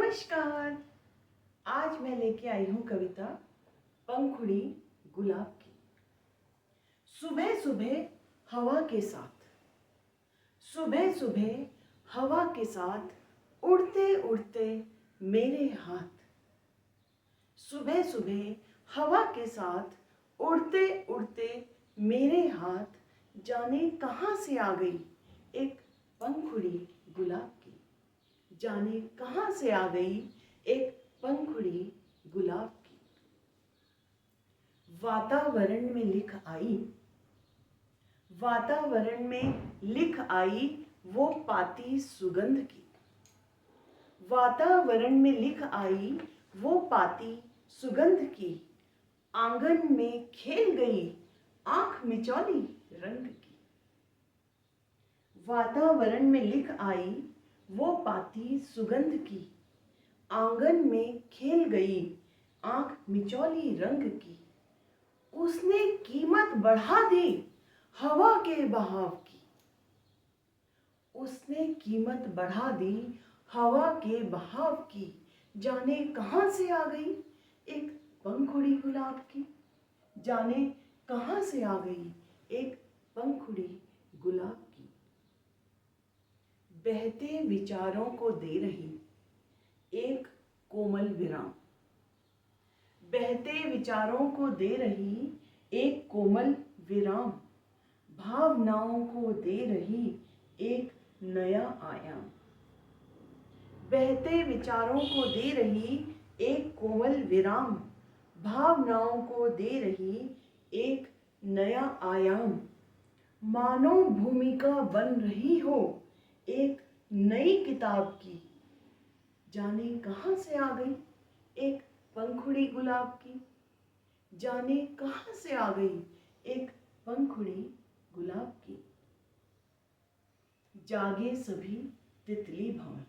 नमस्कार। आज मैं लेके आई हूँ कविता पंखुड़ी गुलाब की। सुबह सुबह हवा के साथ, सुबह सुबह हवा के साथ उड़ते उड़ते मेरे हाथ। सुबह सुबह हवा के साथ उड़ते उड़ते मेरे हाथ, जाने कहाँ से आ गई एक पंखुड़ी गुलाब की। जाने कहाँ से आ गई एक पंखुड़ी गुलाब की। वातावरण में लिख आई, वातावरण में लिख आई वो पाती सुगंध की। वातावरण में लिख आई वो पाती सुगंध की। आंगन में खेल गई आंख मिचौली रंग की। वातावरण में लिख आई वो पाती सुगंध की। आंगन में खेल गई आंख मिचौली रंग की। उसने कीमत बढ़ा दी हवा के बहाव की। उसने कीमत बढ़ा दी हवा के बहाव की। जाने कहाँ से आ गई एक पंखुड़ी गुलाब की। जाने कहाँ से आ गई एक पंखुड़ी गुलाब की। बहते विचारों को दे रही एक कोमल विराम। बहते विचारों को दे रही एक कोमल विराम। भावनाओं को दे रही एक नया आयाम। बहते विचारों को दे रही एक कोमल विराम। भावनाओं को दे रही एक नया आयाम। मानो भूमिका बन रही हो एक नई किताब की। जाने कहाँ से आ गई एक पंखुड़ी गुलाब की। जाने कहाँ से आ गई एक पंखुड़ी गुलाब की। जागे सभी तितली भंवर,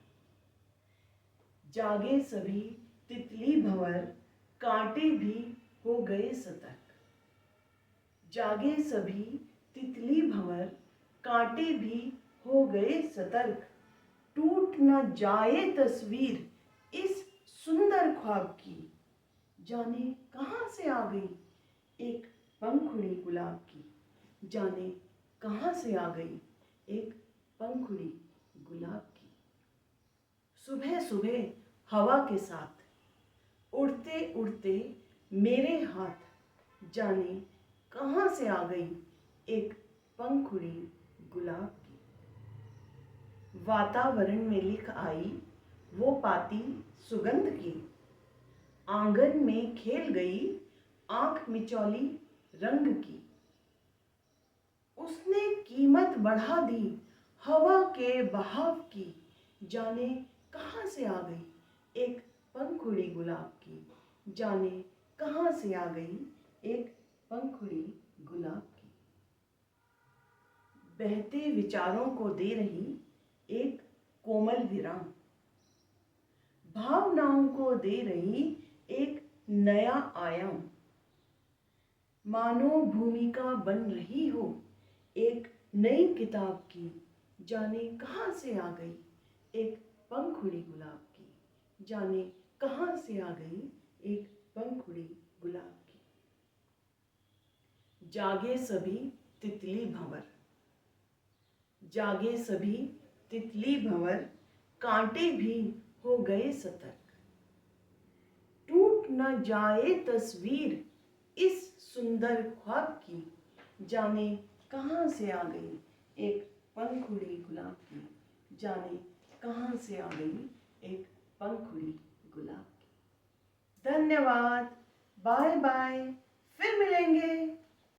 जागे सभी तितली भंवर, कांटे भी हो गए सतर्क। जागे सभी तितली भंवर, कांटे भी हो गए सतर्क। टूट न जाए तस्वीर इस सुंदर ख्वाब की। जाने कहाँ से आ गई एक पंखुड़ी गुलाब की। जाने कहाँ से आ गई एक पंखुड़ी गुलाब की। सुबह सुबह हवा के साथ उड़ते उड़ते मेरे हाथ, जाने कहाँ से आ गई एक पंखुड़ी गुलाब की। वातावरण में लिख आई वो पाती सुगंध की। आंगन में खेल गई आंख मिचौली रंग की। उसने कीमत बढ़ा दी हवा के बहाव की। जाने कहाँ से आ गई एक पंखुड़ी गुलाब की। जाने कहाँ से आ गई एक पंखुड़ी गुलाब की। बहते विचारों को दे रही एक कोमल विराम। भावनाओं को दे रही एक नया आयाम। मानो भूमिका बन रही हो एक नई किताब की। जाने कहाँ से आ गई एक पंखुड़ी गुलाब की। जाने कहाँ से आ गई एक पंखुड़ी गुलाब की। जागे सभी तितली भंवर, जागे सभी तितली भंवर, कांटे भी हो गए सतर्क। टूट न जाए तस्वीर इस सुंदर ख्वाब की। जाने कहाँ से आ गई एक पंखुड़ी गुलाब की। जाने कहाँ से आ गई एक पंखुड़ी गुलाब की। धन्यवाद। Bye bye. फिर मिलेंगे।